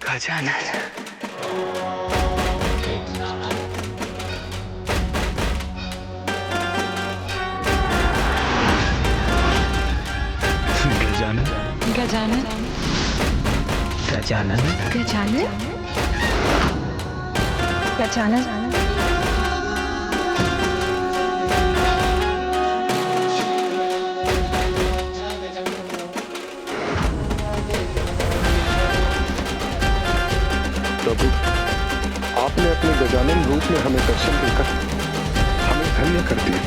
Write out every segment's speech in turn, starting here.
गजानन, गजानन, गजानन, गजानन, गजानन, गजानन। प्रभु, आपने अपने गजानन रूप में हमें दर्शन देकर हमें धन्य कर दिया।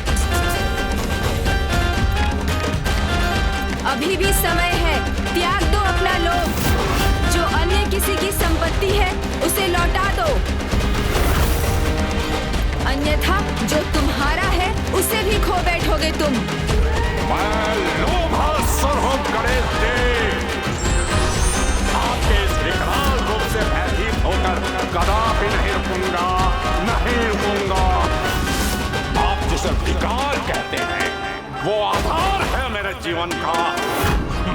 अभी भी समय है, त्याग दो अपना लोभ। जो अन्य किसी की संपत्ति है उसे लौटा दो, अन्यथा जो तुम्हारा है उसे भी खो बैठोगे तुम। मैं लोभासुर हूं गणेश जी, आपके इस विकराल रूप से भयभीत होकर कदापि नहीं रुकूंगा, नहीं रुकूंगा। आप जिसे विकार कहते हैं वो आधार है मेरे जीवन का,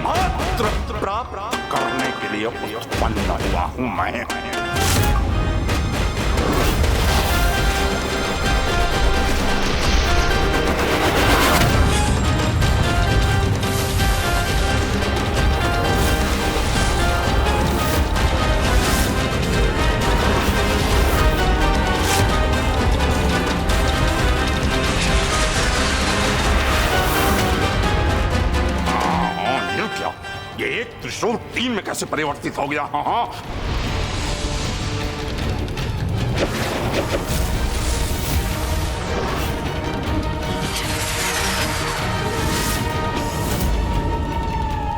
मात्र प्राप्त करने के लिए उत्पन्न हुआ हूं मैं। ये एक त्रिशूल 3 में कैसे परिवर्तित हो गया? हाँ,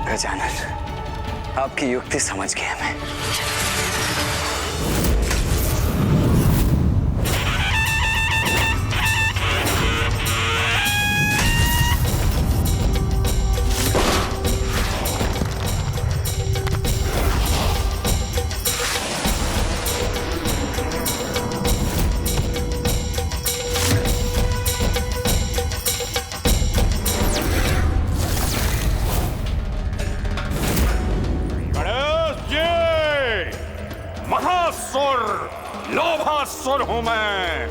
गजानन, आपकी युक्ति समझ गया मैं। महासुर, लोभासुर हूं मैं।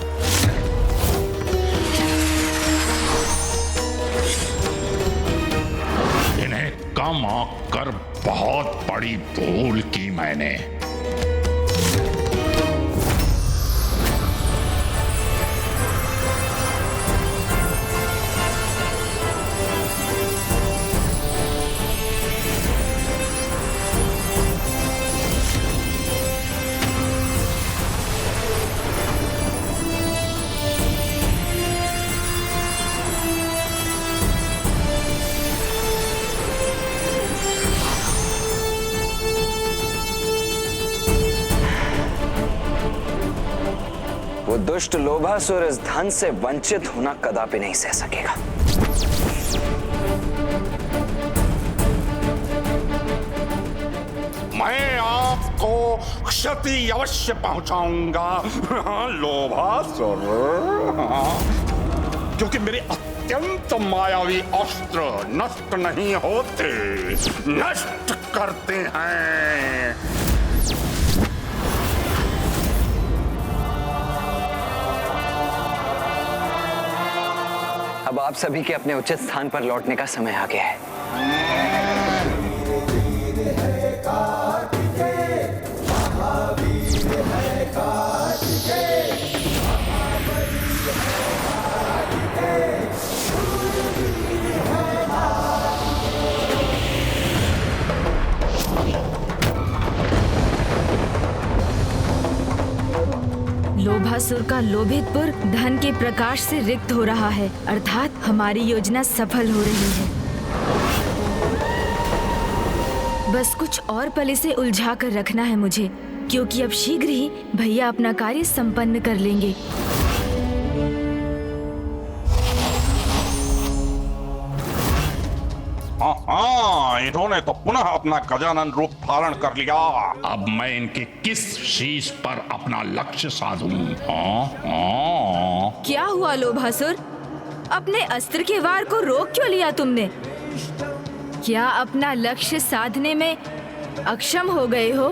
इन्हें कम आंककर बहुत बड़ी भूल की मैंने। वो दुष्ट लोभासुर इस धन से वंचित होना कदापि नहीं सह सकेगा। मैं आपको क्षति अवश्य पहुंचाऊंगा लोभासुर, क्योंकि मेरे अत्यंत मायावी अस्त्र नष्ट नहीं होते, नष्ट करते हैं। अब आप सभी के अपने उचित स्थान पर लौटने का समय आ गया है। लोभासुर का लोभितपुर धन के प्रकाश से रिक्त हो रहा है, अर्थात हमारी योजना सफल हो रही है। बस कुछ और पल इसे उलझा कर रखना है मुझे, क्योंकि अब शीघ्र ही भैया अपना कार्य संपन्न कर लेंगे। हाँ, हाँ, इन्होंने तो पुनः अपना गजानन रूप धारण कर लिया। अब मैं इनके किस शीश पर अपना लक्ष्य साधूं? क्या हुआ लोभासुर? अपने अस्त्र के वार को रोक क्यों लिया तुमने? क्या अपना लक्ष्य साधने में अक्षम हो गए हो?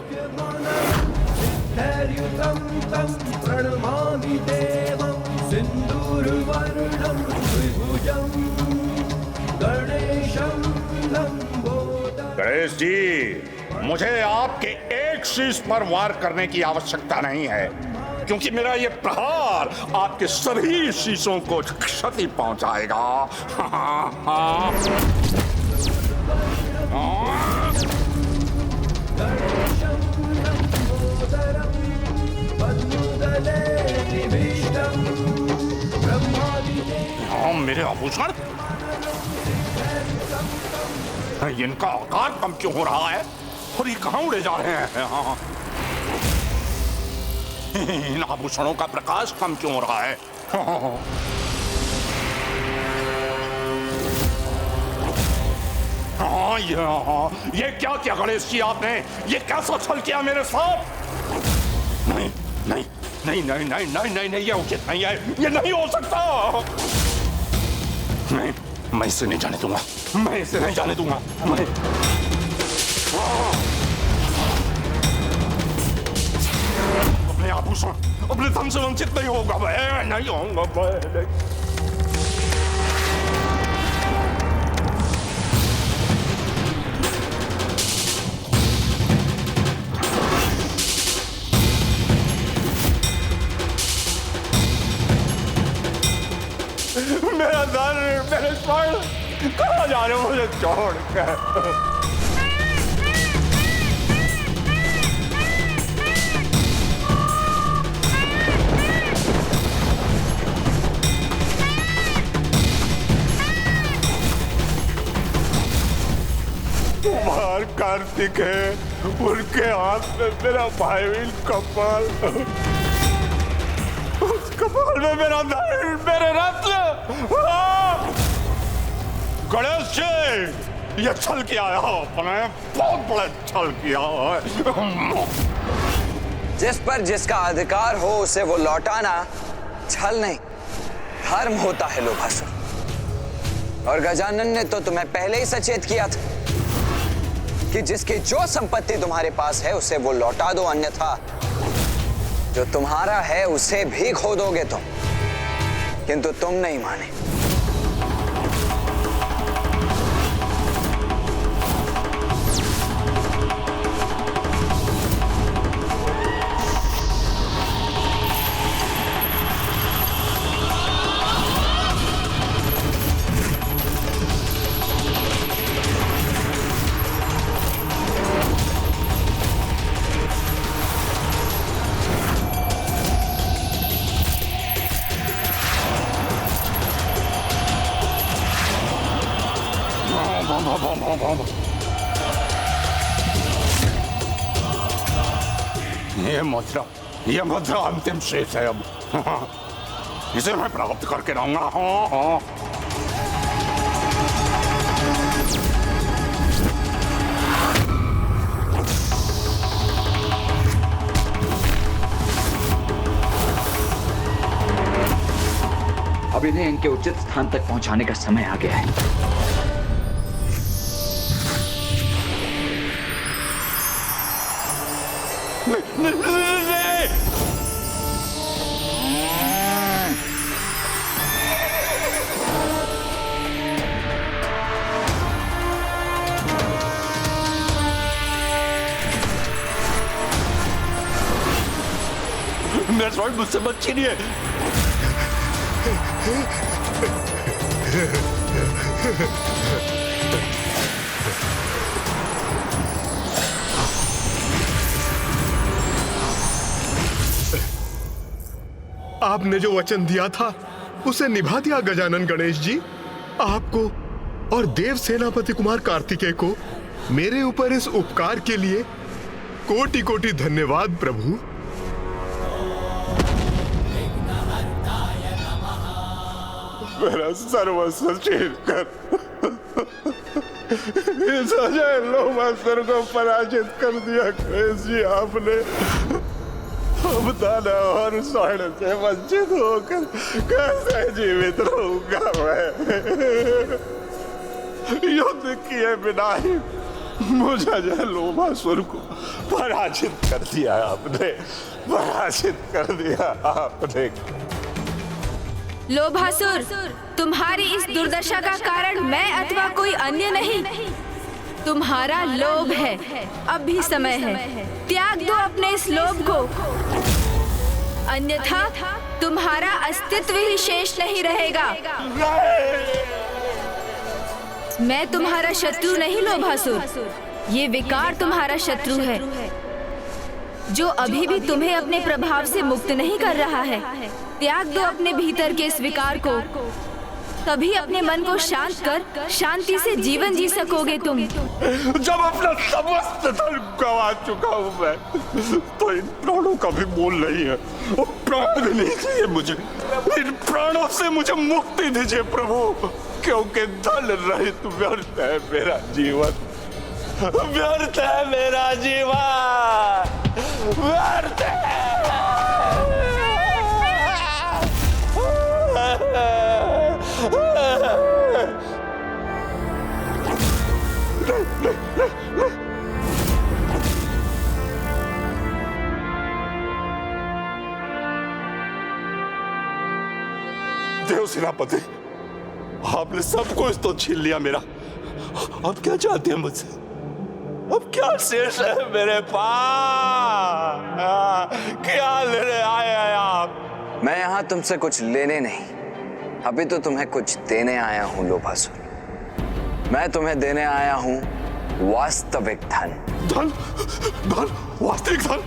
गणेश जी, मुझे आपके एक शीश पर वार करने की आवश्यकता नहीं है, क्योंकि मेरा ये प्रहार आपके सभी शीशों को क्षति पहुंचाएगा। मेरे आभूषण, इनका आकार कम क्यों हो रहा है और ये कहां उड़े जा रहे हैं? हाँ, इन आभूषणों का प्रकाश कम क्यों हो रहा है? हाँ, ये क्या किया गणेश जी आपने? ये कैसा छल किया मेरे साथ? नहीं नहीं नहीं नहीं नहीं नहीं नहीं नहीं, ये उचित नहीं है, ये नहीं हो सकता। मैं इसे नहीं जाने दूंगा, मैं इसे नहीं जाने दूंगा। मैं अपने आभूषण, अपने धन से वंचित नहीं होगा, मैं नहीं होऊंगा। मेरा धन, मेरे स्वर्ण, कहाँ जा रहे हो मुझे छोड़ कर? कुमार कार्तिक है, उनके हाथ में मेरा भाईवील कपाल, उस कपाल में मेरा धन, मेरे रत्न। गणेश जी, ये छल किया है आपने, बहुत बड़ा छल किया है। जिस पर जिसका अधिकार हो उसे वो लौटाना छल नहीं, धर्म होता है लोभासुर। और गजानन ने तो तुम्हें पहले ही सचेत किया था कि जिसकी जो संपत्ति तुम्हारे पास है उसे वो लौटा दो, अन्यथा जो तुम्हारा है उसे भी खो दोगे तुम। किंतु तुम नहीं माने। ये मुद्रा अंतिम शेष है। अब इसे मैं प्राप्त करके रहूंगा। हाँ। अब इन्हें इनके उचित स्थान तक पहुंचाने का समय आ गया है। मेरा स्वर्ण मुझसे मत छीनिए। आपने जो वचन दिया था उसे निभा दिया गजानन गणेश जी। आपको और देव सेनापति कुमार कार्तिकेय को मेरे ऊपर इस उपकार के लिए कोटि कोटि धन्यवाद प्रभु। मेरा सर्वस्व चीर कर इस अजय लोमासुर को पराजित कर दिया गणेश जी आपने। अब दाना और स्वर्ण से वंचित होकर कैसे जीवित रहूंगा मैं? युद्ध किए बिना ही मुझे अजय लोमासुर को पराजित कर दिया आपने, पराजित कर दिया आपने। लोभासुर, तुम्हारी इस दुर्दशा का कारण मैं अथवा कोई अन्य नहीं, तुम्हारा लोभ है। अब भी समय है, त्याग दो अपने इस लोभ को, अन्यथा तुम्हारा अस्तित्व ही शेष नहीं रहेगा। मैं तुम्हारा शत्रु नहीं लोभासुर, ये विकार तुम्हारा शत्रु है, जो अभी भी तुम्हें अपने प्रभाव से मुक्त नहीं कर रहा है। त्याग दो अपने भीतर के इस विकार को, तभी अपने मन को शांत कर शांति से जीवन जी सकोगे तुम। जब अपना समस्त धन गवा चुका हूँ मैं, तो इन प्राणों का भी मोल नहीं है। प्राण लीजिए मुझे, इन प्राणों से मुझे मुक्ति दीजिए प्रभु, क्योंकि धन रहित व्यर्थ है मेरा जीवन, व्यर्थ है मेरा जीवन, व्यर्थ है। देव सेनापति, आपने सब कुछ तो छीन लिया मेरा, अब क्या चाहते हैं मुझसे? अब क्या शेष है मेरे पास? क्या लेने आए हैं आप? मैं यहाँ तुमसे कुछ लेने नहीं, अभी तो तुम्हें कुछ देने आया हूँ लोभासुर। मैं तुम्हें देने आया हूँ वास्तविक धन। धन? धन? वास्तविक धन?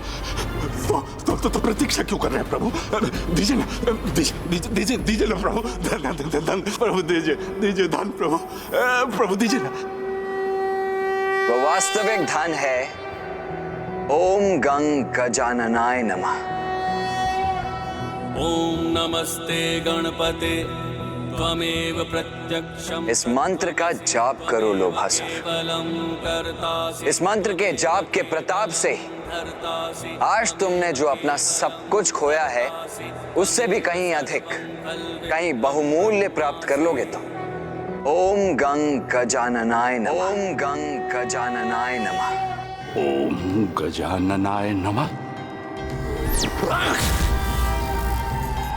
तो प्रतीक्षा क्यों कर रहे हैं प्रभु? दीजिए ना, दीजिए ना प्रभु, धन प्रभु, दीजिए धन प्रभु, प्रभु दीजिए ना। वो वास्तविक धन है ओम गंग गजाननाय नमः। ओम नमस्ते गणपते त्वमेव प्रत्यक्षम्। इस मंत्र का जाप करो लोभासुर। इस मंत्र के जाप के प्रताप से आज तुमने जो अपना सब कुछ खोया है, उससे भी कहीं अधिक, कहीं बहुमूल्य प्राप्त कर लोगे तुम। ओम गंग गजाननाय नमः। ओम गंग गजाननाय नमः। ओम गजाननाय नमः।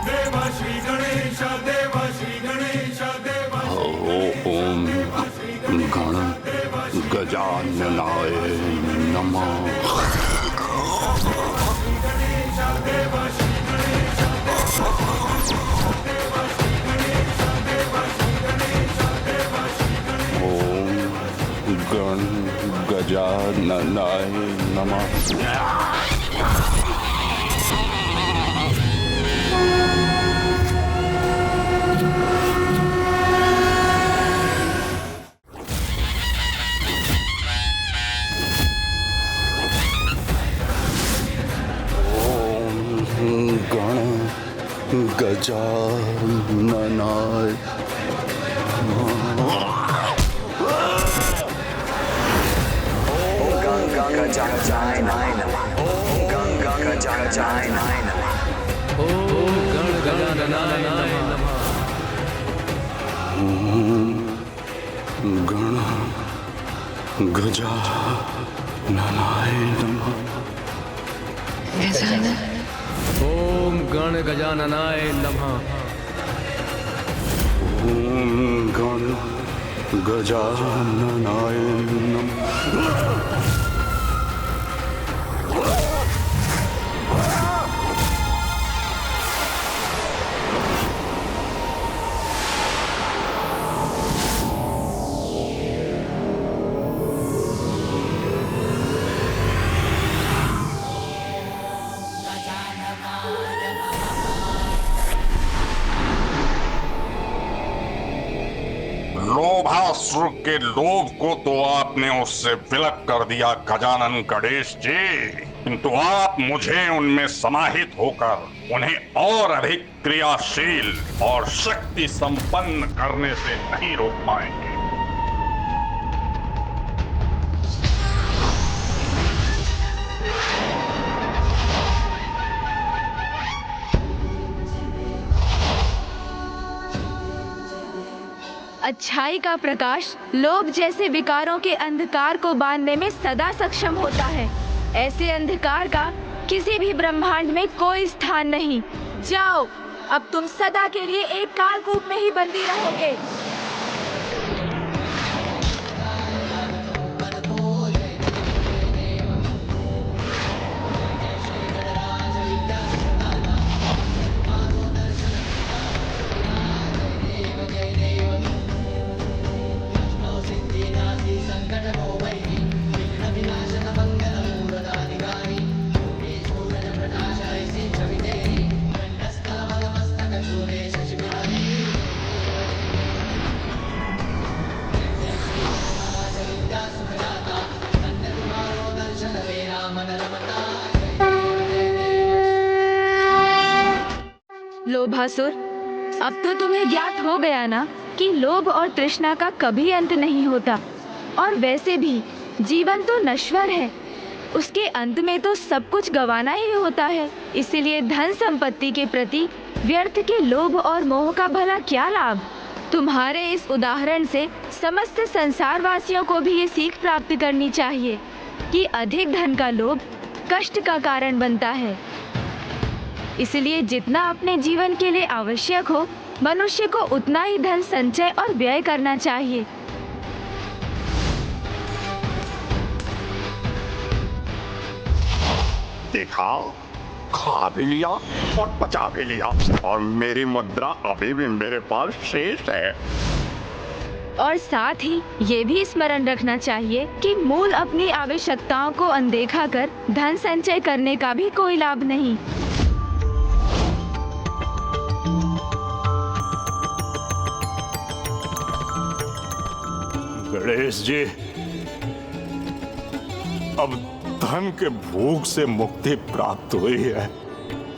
देव श्री गणेश, देव श्री गणेश, देव ओम गण गजाननाय नमः। ओम गण गजाननाय नमः। गजाननाय ओम गंग गजाननाय नमः। ओम गंग गजाननाय नमः। ओम गण गजाननाय नमः। गण गजाननाय नमः। ओम गण गजाननाय नमः। ओम गण गजाननाय नमः। लोभासुर के लोभ को तो आपने उससे विलक कर दिया गजानन गणेश जी, किंतु आप मुझे उनमें समाहित होकर उन्हें और अधिक क्रियाशील और शक्ति संपन्न करने से नहीं रोक पाएंगे। अच्छाई का प्रकाश लोभ जैसे विकारों के अंधकार को बांधने में सदा सक्षम होता है। ऐसे अंधकार का किसी भी ब्रह्मांड में कोई स्थान नहीं। जाओ, अब तुम सदा के लिए एक कालकूप में ही बंदी रहोगे। लोभासुर, अब तो तुम्हें ज्ञात हो गया ना कि लोभ और तृष्णा का कभी अंत नहीं होता। और वैसे भी जीवन तो नश्वर है, उसके अंत में तो सब कुछ गंवाना ही होता है। इसीलिए धन संपत्ति के प्रति व्यर्थ के लोभ और मोह का भला क्या लाभ। तुम्हारे इस उदाहरण से समस्त संसार वासियों को भी ये सीख प्राप्त करनी चाहिए कि अधिक धन का लोभ कष्ट का कारण बनता है। इसलिए जितना अपने जीवन के लिए आवश्यक हो, मनुष्य को उतना ही धन संचय और व्यय करना चाहिए। देखा, खा भी लिया और पचा भी लिया, और मेरी मुद्रा अभी भी मेरे पास शेष है। और साथ ही ये भी स्मरण रखना चाहिए कि मूल अपनी आवश्यकताओं को अनदेखा कर धन संचय करने का भी कोई लाभ नहीं। गणेश जी, अब धन के भूख से मुक्ति प्राप्त हुई है,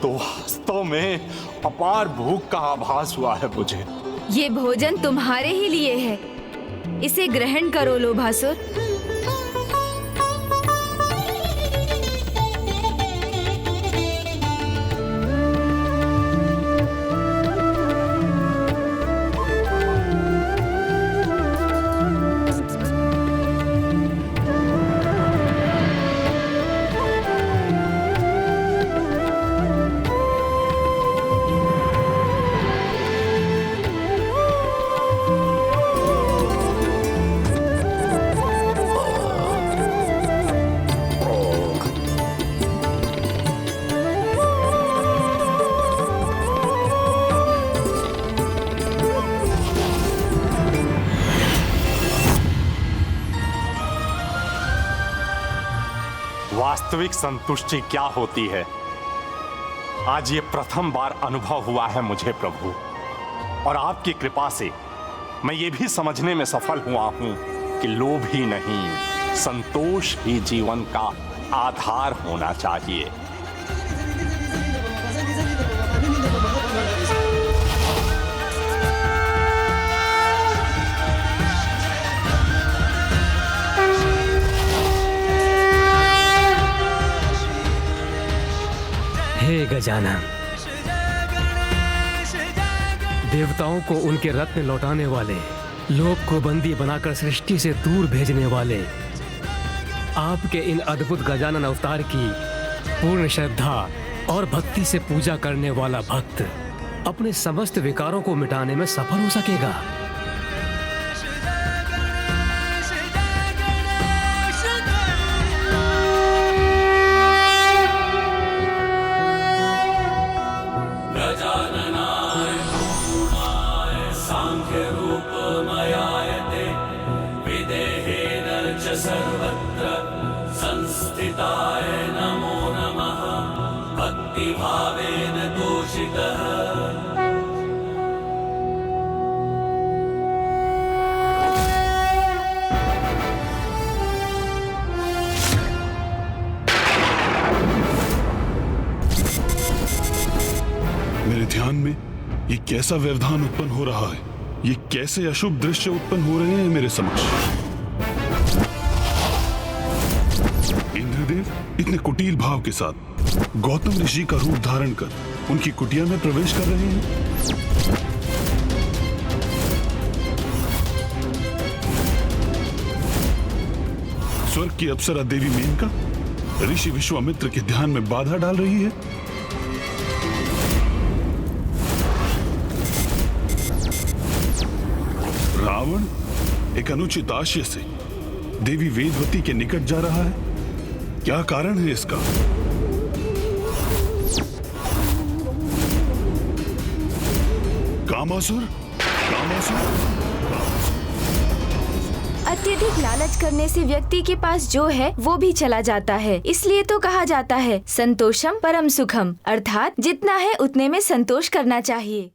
तो वास्तव में अपार भूख का आभास हुआ है मुझे। ये भोजन तुम्हारे ही लिए है, इसे ग्रहण करो लोभासुर। वास्तविक संतुष्टि क्या होती है, आज ये प्रथम बार अनुभव हुआ है मुझे प्रभु। और आपकी कृपा से मैं ये भी समझने में सफल हुआ हूं कि लोभ ही नहीं, संतोष ही जीवन का आधार होना चाहिए। हे गजानन, देवताओं को उनके रत्न लौटाने वाले, लोक को बंदी बनाकर सृष्टि से दूर भेजने वाले, आपके इन अद्भुत गजानन अवतार की पूर्ण श्रद्धा और भक्ति से पूजा करने वाला भक्त अपने समस्त विकारों को मिटाने में सफल हो सकेगा। सर्वत्र संस्थिताय नमो नमः। भक्ति भावेन तोषितः। मेरे ध्यान में ये कैसा व्यवधान उत्पन्न हो रहा है, ये कैसे अशुभ दृश्य उत्पन्न हो रहे हैं मेरे समक्ष। इंद्रदेव इतने कुटिल भाव के साथ गौतम ऋषि का रूप धारण कर उनकी कुटिया में प्रवेश कर रहे हैं। स्वर्ग की अप्सरा देवी मेनका ऋषि विश्वामित्र के ध्यान में बाधा डाल रही है। रावण एक अनुचित आशय से देवी वेदवती के निकट जा रहा है। क्या कारण है इसका? कामासुर, कामासुर। अत्यधिक लालच करने से व्यक्ति के पास जो है वो भी चला जाता है। इसलिए तो कहा जाता है संतोषम परम सुखम, अर्थात जितना है उतने में संतोष करना चाहिए।